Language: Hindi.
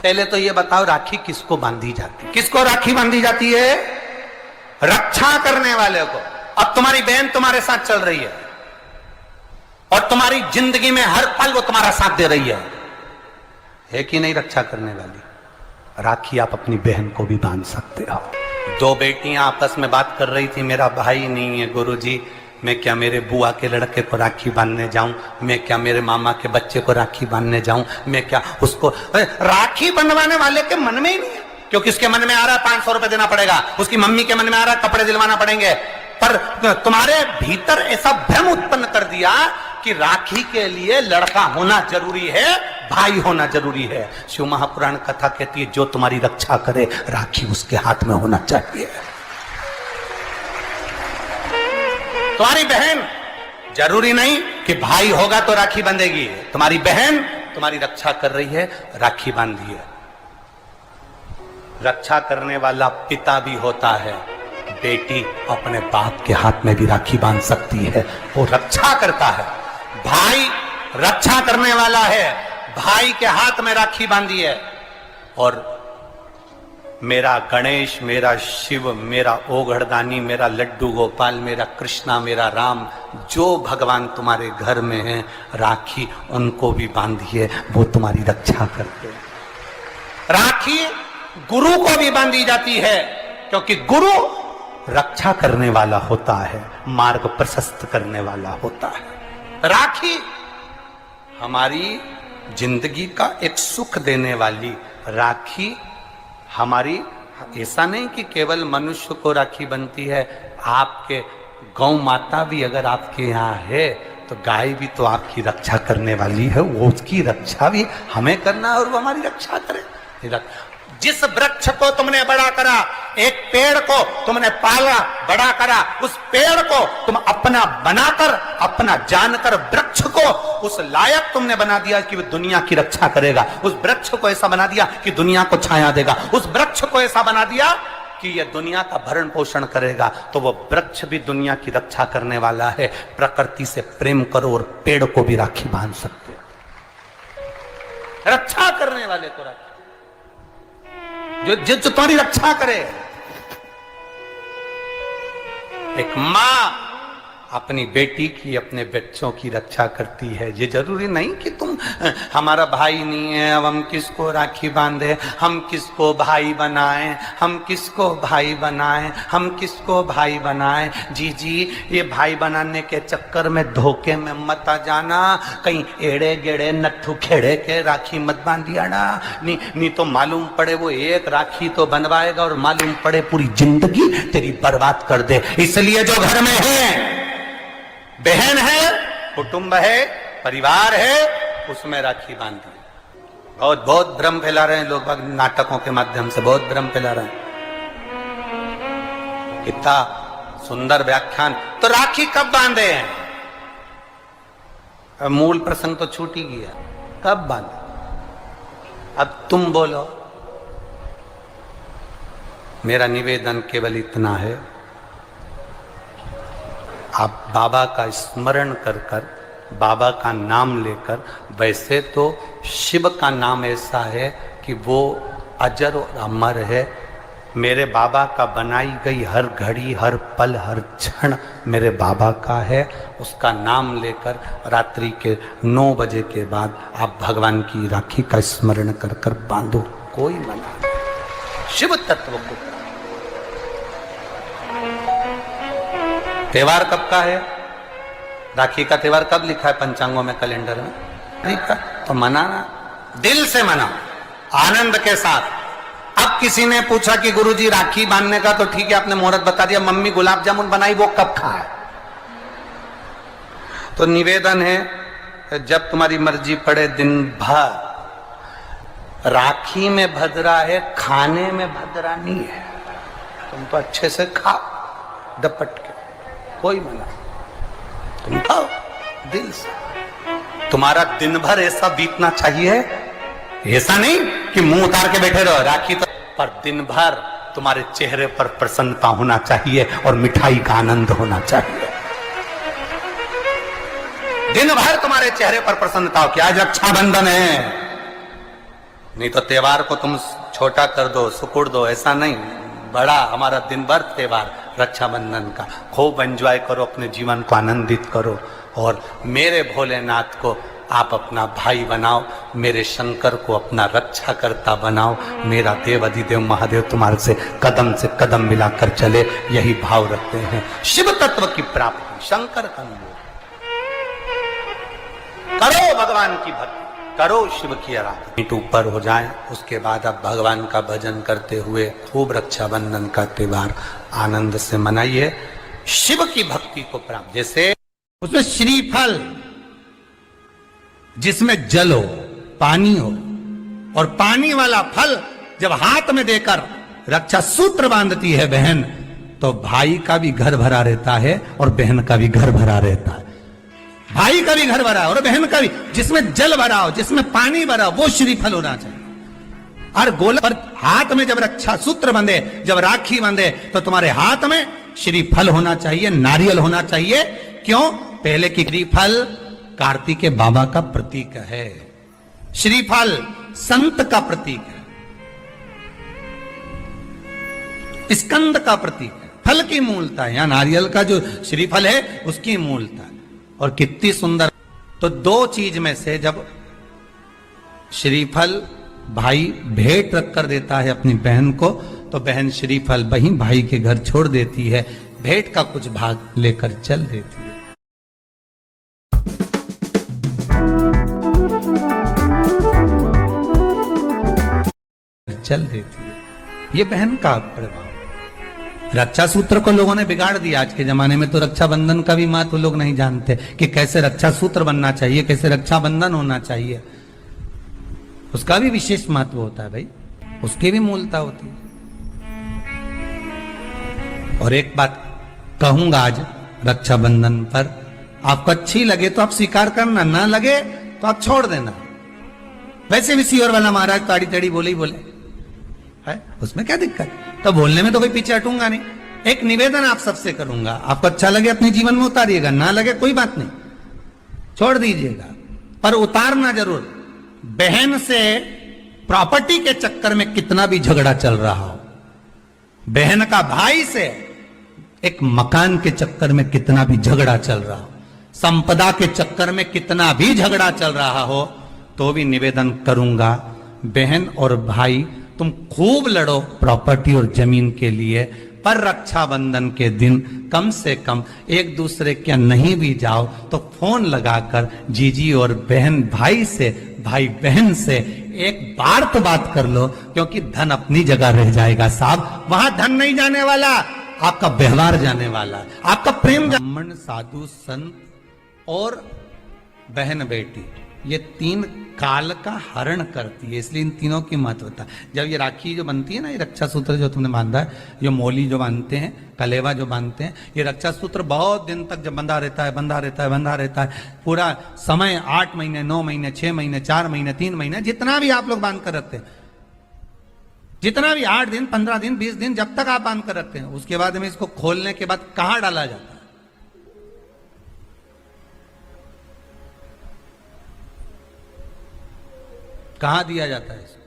पहले तो ये बताओ राखी किसको बांधी जाती है? किसको राखी बांधी जाती है? रक्षा करने वाले को। अब तुम्हारी बहन तुम्हारे साथ चल रही है और तुम्हारी जिंदगी में हर पल वो तुम्हारा साथ दे रही है कि नहीं? रक्षा करने वाली राखी आप अपनी बहन को भी बांध सकते हो। दो बेटियां आपस में बात कर रही थी, मेरा भाई नहीं है गुरुजी, मैं क्या मेरे बुआ के लड़के को राखी बांधने जाऊं? मैं क्या मेरे मामा के बच्चे को राखी बांधने जाऊं? मैं क्या उसको राखी बंधवाने वाले के मन में ही नहीं है, क्योंकि उसके मन में आ रहा है 500 रुपए देना पड़ेगा, उसकी मम्मी के मन में आ रहा है कपड़े दिलवाना पड़ेंगे। पर तुम्हारे भीतर ऐसा भ्रम उत्पन्न कर दिया कि राखी के लिए लड़का होना जरूरी है, भाई होना जरूरी है। शिव महापुराण कथा कहती है जो तुम्हारी रक्षा करे राखी उसके हाथ में होना चाहिए। तुम्हारी बहन जरूरी नहीं कि भाई होगा तो राखी बांधेगी, तुम्हारी बहन तुम्हारी रक्षा कर रही है, राखी बांधिए। रक्षा करने वाला पिता भी होता है, बेटी अपने बाप के हाथ में भी राखी बांध सकती है, वो रक्षा करता है। भाई रक्षा करने वाला है, भाई के हाथ में राखी बांधी है। और मेरा गणेश, मेरा शिव, मेरा ओघड़दानी, मेरा लड्डू गोपाल, मेरा कृष्णा, मेरा राम, जो भगवान तुम्हारे घर में है राखी उनको भी बांधिए, वो तुम्हारी रक्षा करते हैं। राखी गुरु को भी बांधी जाती है, क्योंकि गुरु रक्षा करने वाला होता है, मार्ग प्रशस्त करने वाला होता है। राखी हमारी जिंदगी का एक सुख देने वाली, राखी हमारी, ऐसा नहीं कि केवल मनुष्य को राखी बनती है, आपके गौ माता भी अगर आपके यहाँ है तो गाय भी तो आपकी रक्षा करने वाली है, वो उसकी रक्षा भी हमें करना है और वो हमारी रक्षा करे। जिस वृक्ष को तुमने बड़ा करा, एक पेड़ को तुमने पाला बड़ा करा, उस पेड़ को तुम अपना बनाकर, अपना जानकर वृक्ष को उस लायक तुमने बना दिया कि वो दुनिया की रक्षा करेगा। उस वृक्ष को ऐसा बना दिया कि दुनिया को छाया देगा। उस वृक्ष को ऐसा बना दिया कि यह दुनिया का भरण पोषण करेगा। तो वो वृक्ष भी दुनिया की रक्षा करने वाला है। प्रकृति से प्रेम करो और पेड़ को भी राखी बांध सकते हो। रक्षा करने वाले को राखी, जो तुम्हारी रक्षा करे। एक मां अपनी बेटी की, अपने बच्चों की रक्षा करती है। ये जरूरी नहीं कि तुम हमारा भाई नहीं है अब हम किसको राखी बांधे, हम किसको भाई बनाएं, हम किसको भाई बनाएं, हम किसको भाई बनाएं। जी ये भाई बनाने के चक्कर में धोखे में मत आ जाना, कहीं एड़े गेड़े नट्ठू खेड़े के राखी मत बांधिया ना, नहीं तो मालूम पड़े वो एक राखी तो बनवाएगा और मालूम पड़े पूरी जिंदगी तेरी बर्बाद कर दे। इसलिए जो घर में है, बहन है, कुटुंब है, परिवार है, उसमें राखी बांधी। बहुत भ्रम फैला रहे हैं लोग, नाटकों के माध्यम से बहुत भ्रम फैला रहे हैं। कितना सुंदर व्याख्यान। तो राखी कब बांधे हैं? मूल प्रसंग तो छूट ही गया, कब बांधे? अब तुम बोलो। मेरा निवेदन केवल इतना है, आप बाबा का स्मरण कर कर, बाबा का नाम लेकर, वैसे तो शिव का नाम ऐसा है कि वो अजर और अमर है। मेरे बाबा का बनाई गई हर घड़ी, हर पल, हर क्षण मेरे बाबा का है। उसका नाम लेकर रात्रि के 9 बजे के बाद आप भगवान की राखी का स्मरण कर कर बांधो, कोई मना नहीं। शिव तत्व को। त्योहार कब का है? राखी का त्योहार कब लिखा है पंचांगों में, कैलेंडर में? तो मनाना, दिल से मनाओ, आनंद के साथ। अब किसी ने पूछा कि गुरुजी राखी बांधने का तो ठीक है, आपने मुहूर्त बता दिया, मम्मी गुलाब जामुन बनाई, वो कब खाए? तो निवेदन है, जब तुम्हारी मर्जी पड़े दिन भर। राखी में भद्रा है, खाने में भद्रा नहीं है। तुम तो अच्छे से खाओ दपट के, कोई मना, तुम खाओ दिल से। तुम्हारा दिन भर ऐसा बीतना चाहिए, ऐसा नहीं कि मुंह उतार के बैठे रहो राखी तो, पर दिन भर तुम्हारे चेहरे पर प्रसन्नता होना चाहिए और मिठाई का आनंद होना चाहिए। दिन भर तुम्हारे चेहरे पर प्रसन्नता हो कि आज रक्षाबंधन है, नहीं तो त्योहार को तुम छोटा कर दो, सुकुड़ दो, ऐसा नहीं। बड़ा हमारा दिन भर त्योहार रक्षाबंधन का, खूब एंजॉय करो, अपने जीवन को आनंदित करो। और मेरे भोलेनाथ को आप अपना भाई बनाओ, मेरे शंकर को अपना रक्षा करता बनाओ। मेरा देव अधिदेव महादेव तुम्हारे से कदम मिलाकर चले, यही भाव रखते हैं। शिव तत्व की प्राप्ति, शंकर का अनुभव करो, भगवान की भक्ति करो, शिव की आराधना। ऊपर हो जाए, उसके बाद आप भगवान का भजन करते हुए खूब रक्षाबंधन का त्योहार आनंद से मनाइए। शिव की भक्ति को प्राप्त, जैसे उसमें श्रीफल, जिसमें जल हो, पानी हो, और पानी वाला फल जब हाथ में देकर रक्षा सूत्र बांधती है बहन, तो भाई का भी घर भरा रहता है और बहन का भी घर भरा रहता है। भाई का भी घर भरा और बहन का भी। जिसमें जल भरा हो, जिसमें पानी भरा हो, वो श्रीफल होना चाहिए। और गोला पर हाथ में जब रक्षा सूत्र बंधे, जब राखी बंधे, तो तुम्हारे हाथ में श्रीफल होना चाहिए, नारियल होना चाहिए। क्यों? पहले की श्रीफल कार्तिक बाबा का प्रतीक है, श्रीफल संत का प्रतीक है, स्कंद का प्रतीक है, फल की मूलता है। यहां नारियल का जो श्रीफल है उसकी मूलता है। और कितनी सुंदर। तो दो चीज में से जब श्रीफल भाई भेंट रख कर देता है अपनी बहन को, तो बहन श्रीफल वहीं भाई के घर छोड़ देती है, भेंट का कुछ भाग लेकर चल देती है। चल देती है। ये बहन का प्रभाव। रक्षा सूत्र को लोगों ने बिगाड़ दिया। आज के जमाने में तो रक्षाबंधन का भी महत्व लोग नहीं जानते कि कैसे रक्षा सूत्र बनना चाहिए, कैसे रक्षाबंधन होना चाहिए। उसका भी विशेष महत्व होता है भाई, उसकी भी मूलता होती है। और एक बात कहूंगा आज रक्षाबंधन पर, आपको अच्छी लगे तो आप स्वीकार करना, ना लगे तो आप छोड़ देना। वैसे भी सीओर वाला महाराज ताड़ी तड़ी बोले ही बोले है, उसमें क्या दिक्कत? तो बोलने में तो कोई पीछे हटूंगा नहीं। एक निवेदन आप सबसे करूंगा, आपको अच्छा लगे अपने जीवन में उतारिएगा, ना लगे कोई बात नहीं, छोड़ दीजिएगा, पर उतारना जरूर। बहन से प्रॉपर्टी के चक्कर में कितना भी झगड़ा चल रहा हो, बहन का भाई से एक मकान के चक्कर में कितना भी झगड़ा चल रहा हो, संपदा के चक्कर में कितना भी झगड़ा चल रहा हो, तो भी निवेदन करूंगा, बहन और भाई तुम खूब लड़ो प्रॉपर्टी और जमीन के लिए, पर रक्षाबंधन के दिन कम से कम एक दूसरे के नहीं भी जाओ तो फोन लगाकर जीजी और बहन भाई से, भाई बहन से एक बार तो बात कर लो, क्योंकि धन अपनी जगह रह जाएगा साहब, वहां धन नहीं जाने वाला, आपका व्यवहार जाने वाला, आपका प्रेम। ब्राह्मण, साधु, संत और बहन बेटी, ये तीन काल का हरण करती है, इसलिए इन तीनों की महत्वता। जब ये राखी जो बनती है ना, ये रक्षा सूत्र जो तुमने बांधा है, जो मोली जो बांधते हैं, कलेवा जो बांधते हैं, ये रक्षा सूत्र बहुत दिन तक जब बंधा रहता है, बंधा रहता है, बंधा रहता है, पूरा समय 8 महीने, 9 महीने, 6 महीने, 4 महीने, 3 महीने, जितना भी आप लोग बांध कर रखते हैं, जितना भी 8 दिन, 15 दिन, 20 दिन, जब तक आप बांध कर रखते हैं, उसके बाद में इसको खोलने के बाद कहां डाला जाता है? कहां दिया जाता है इसको?